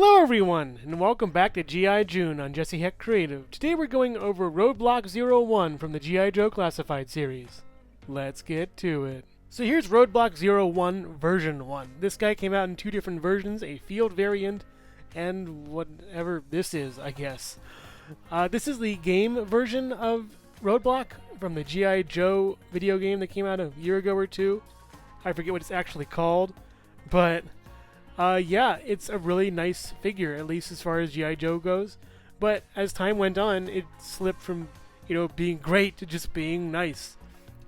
Hello everyone, and welcome back to G.I. June on Jesse Heck Creative. Today we're going over Roadblock 01 from the G.I. Joe Classified series. Let's get to it. So here's Roadblock 01 version 1. This guy came out in two different versions, a field variant, and whatever this is, I guess. This is the game version of Roadblock from the G.I. Joe video game that came out a year ago or two. I forget what it's actually called, but yeah, it's a really nice figure, at least as far as G.I. Joe goes. But as time went on, it slipped from, being great to just being nice.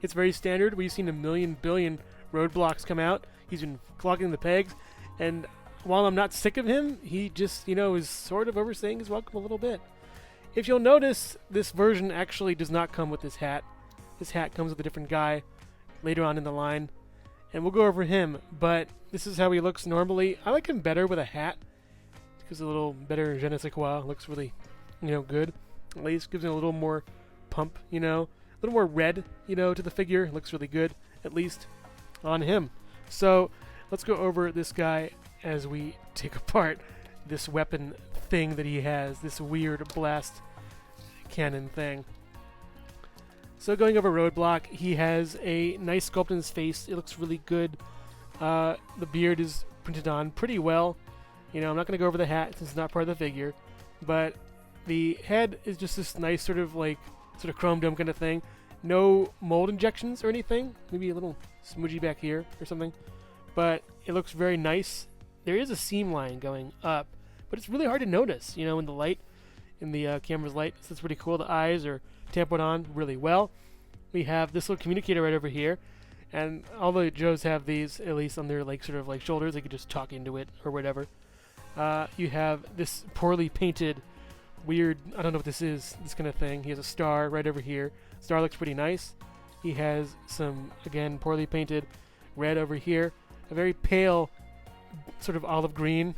It's very standard. We've seen a million billion Roadblocks come out. He's been clogging the pegs, and while I'm not sick of him, he just, is sort of overstaying his welcome a little bit. If you'll notice, this version actually does not come with this hat. This hat comes with a different guy later on in the line, and we'll go over him, but this is how he looks normally. I like him better with a hat, because a little better je ne sais quoi. Looks really, good. At least gives it a little more pump, a little more red, to the figure. Looks really good, at least on him. So let's go over this guy as we take apart this weapon thing that he has, this weird blast cannon thing. So going over Roadblock, he has a nice sculpt in his face. It looks really good. The beard is printed on pretty well. I'm not going to go over the hat since it's not part of the figure. But the head is just this nice sort of chrome dome kind of thing. No mold injections or anything. Maybe a little smudgy back here or something. But it looks very nice. There is a seam line going up, but it's really hard to notice, in the light, in the camera's light. So it's pretty cool. The eyes are tampered on really well. We have this little communicator right over here, and all the Joes have these, at least on their shoulders. They could just talk into it or whatever. You have this poorly painted, weird, I don't know what this is, this kind of thing. He has a star right over here. Star looks pretty nice. He has some, again, poorly painted red over here. A very pale, sort of olive green.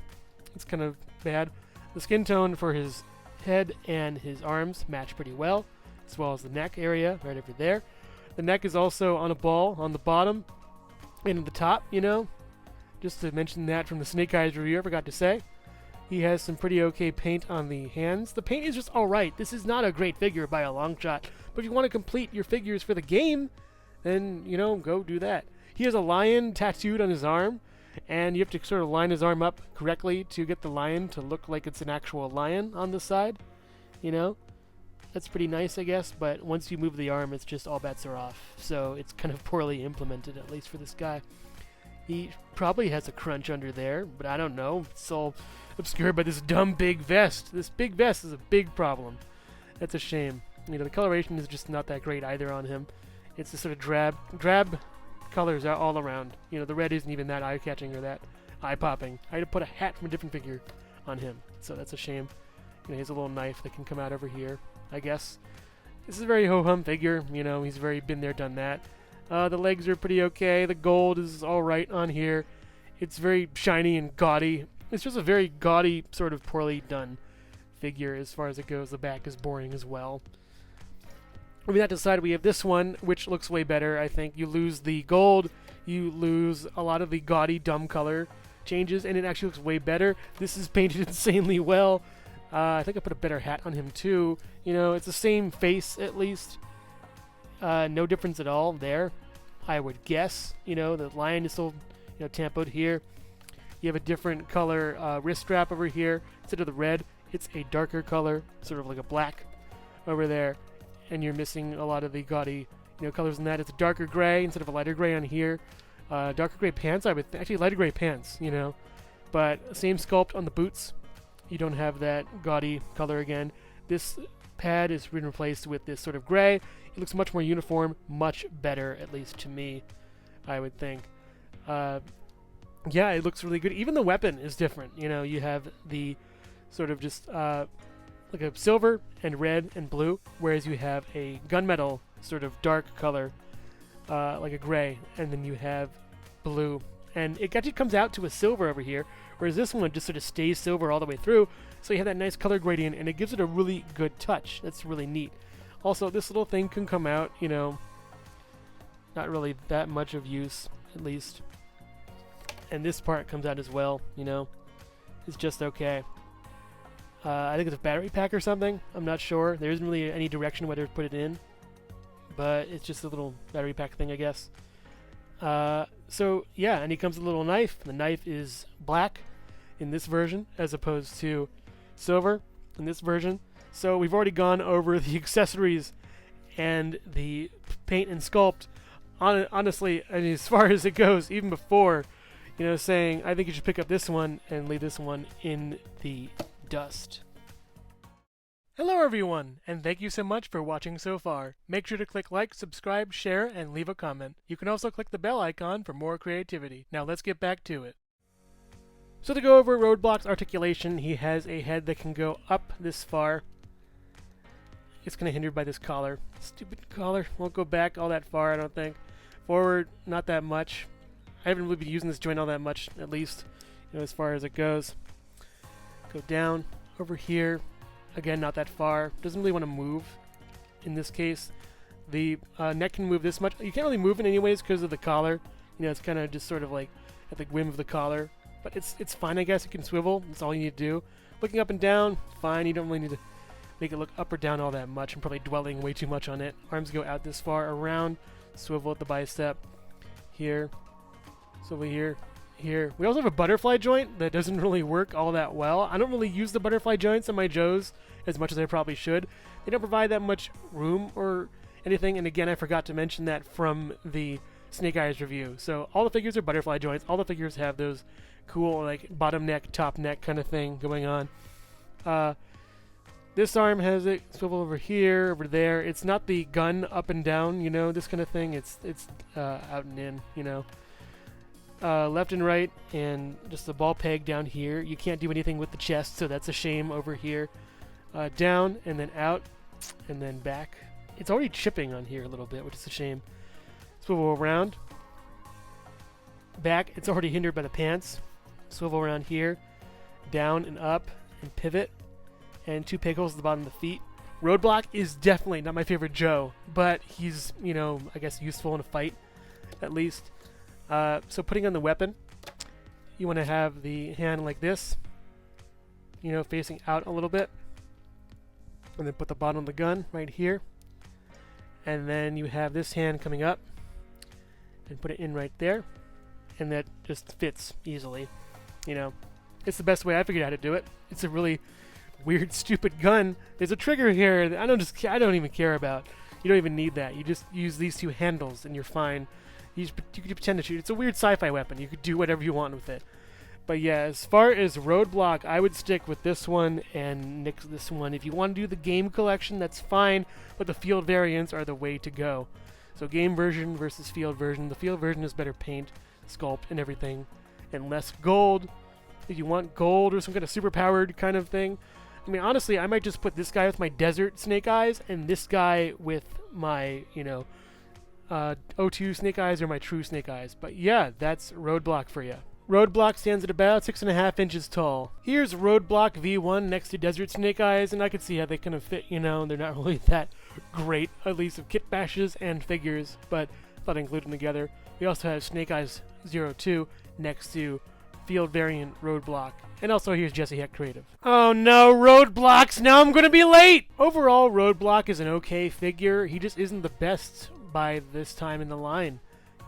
It's kind of bad. The skin tone for his head and his arms match pretty well, as well as the neck area right over there. The neck is also on a ball on the bottom and at the top, just to mention that from the Snake Eyes review, I forgot to say. He has some pretty okay paint on the hands. The paint is just alright. This is not a great figure by a long shot, but if you want to complete your figures for the game, then, go do that. He has a lion tattooed on his arm, and you have to sort of line his arm up correctly to get the lion to look like it's an actual lion on the side. That's pretty nice, I guess, but once you move the arm, it's just all bets are off. So it's kind of poorly implemented, at least for this guy. He probably has a crunch under there, but I don't know. It's all obscured by this dumb big vest. This big vest is a big problem. That's a shame. The coloration is just not that great either on him. It's this sort of drab colors out all around. The red isn't even that eye-catching or that eye-popping. I had to put a hat from a different figure on him, so that's a shame. He has a little knife that can come out over here, I guess. This is a very ho-hum figure. He's very been there, done that. The legs are pretty okay. The gold is alright on here. It's very shiny and gaudy. It's just a very gaudy, sort of poorly done figure as far as it goes. The back is boring as well. With that aside, we have this one, which looks way better, I think. You lose the gold, you lose a lot of the gaudy, dumb color changes, and it actually looks way better. This is painted insanely well. I think I put a better hat on him, too. It's the same face, at least. No difference at all there, I would guess. The lion is still, tampoed here. You have a different color wrist strap over here. Instead of the red, it's a darker color, sort of like a black over there. And you're missing a lot of the gaudy, colors in that. It's a darker gray instead of a lighter gray on here. Darker gray pants, I would actually lighter gray pants, But same sculpt on the boots. You don't have that gaudy color again. This pad is been replaced with this sort of gray. It looks much more uniform, much better, at least to me, I would think. Yeah, it looks really good. Even the weapon is different. You have the sort of just like a silver and red and blue, whereas you have a gunmetal sort of dark color, like a gray, and then you have blue. And it actually comes out to a silver over here, whereas this one just sort of stays silver all the way through. So you have that nice color gradient, and it gives it a really good touch. That's really neat. Also, this little thing can come out, not really that much of use, at least. And this part comes out as well, is just okay. I think it's a battery pack or something. I'm not sure. There isn't really any direction whether to put it in, but it's just a little battery pack thing, I guess. So yeah, and he comes with a little knife. The knife is black in this version as opposed to silver in this version. So we've already gone over the accessories and the paint and sculpt. Honestly, I mean, as far as it goes, even before, saying I think you should pick up this one and leave this one in the dust. Hello everyone, and thank you so much for watching so far. Make sure to click like, subscribe, share, and leave a comment. You can also click the bell icon for more creativity. Now let's get back to it. So to go over Roadblock's articulation, he has a head that can go up this far. It's kind of hindered by this collar. Stupid collar. Won't go back all that far, I don't think. Forward, not that much. I haven't really been using this joint all that much, at least, as far as it goes. Go down, over here. Again, not that far. Doesn't really want to move in this case. The neck can move this much. You can't really move it anyways because of the collar. It's kind of just sort of like at the whim of the collar. But it's fine, I guess. It can swivel. That's all you need to do. Looking up and down, fine. You don't really need to make it look up or down all that much. I'm probably dwelling way too much on it. Arms go out this far, around, swivel at the bicep. Here, swivel here. Here. We also have a butterfly joint that doesn't really work all that well. I don't really use the butterfly joints on my Joes as much as I probably should. They don't provide that much room or anything, and again, I forgot to mention that from the Snake Eyes review. So all the figures are butterfly joints. All the figures have those cool, like, bottom neck, top neck kind of thing going on. This arm has it swivel over here, over there. It's not the gun up and down, this kind of thing. It's out and in, left and right, and just the ball peg down here. You can't do anything with the chest, so that's a shame over here. Down, and then out, and then back. It's already chipping on here a little bit, which is a shame. Swivel around. Back, it's already hindered by the pants. Swivel around here. Down and up, and pivot. And 2 peg holes at the bottom of the feet. Roadblock is definitely not my favorite Joe, but he's, I guess useful in a fight, at least. So putting on the weapon, you want to have the hand like this, facing out a little bit. And then put the bottom of the gun right here. And then you have this hand coming up and put it in right there. And that just fits easily. It's the best way I figured out how to do it. It's a really weird, stupid gun. There's a trigger here that I don't even care about. You don't even need that. You just use these 2 handles and you're fine. You could pretend to shoot. It's a weird sci-fi weapon. You could do whatever you want with it. But yeah, as far as Roadblock, I would stick with this one and nix this one. If you want to do the game collection, that's fine, but the field variants are the way to go. So game version versus field version. The field version is better paint, sculpt, and everything, and less gold. If you want gold or some kind of super-powered kind of thing, I mean, honestly, I might just put this guy with my desert Snake Eyes and this guy with my, O2 Snake Eyes or my true Snake Eyes. But yeah, that's Roadblock for you. Roadblock stands at about 6.5 inches tall. Here's Roadblock V1 next to Desert Snake Eyes, and I can see how they kind of fit, they're not really that great, at least of Kitbashes and figures, but I thought I'd include them together. We also have Snake Eyes 02 next to field variant Roadblock. And also here's Jesse Heck Creative. Oh no, Roadblocks! Now I'm gonna be late! Overall, Roadblock is an okay figure. He just isn't the best by this time in the line.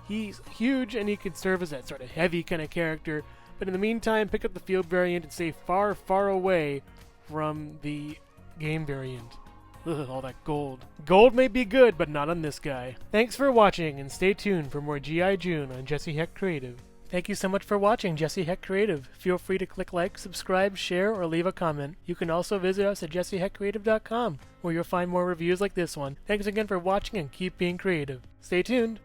He's huge and he could serve as that sort of heavy kind of character, but in the meantime, pick up the field variant and stay far, far away from the game variant. Ugh, all that gold. Gold may be good, but not on this guy. Thanks for watching, and stay tuned for more G.I. June on Jesse Heck Creative. Thank you so much for watching Jesse Heck Creative. Feel free to click like, subscribe, share, or leave a comment. You can also visit us at jesseheckcreative.com, where you'll find more reviews like this one. Thanks again for watching and keep being creative. Stay tuned.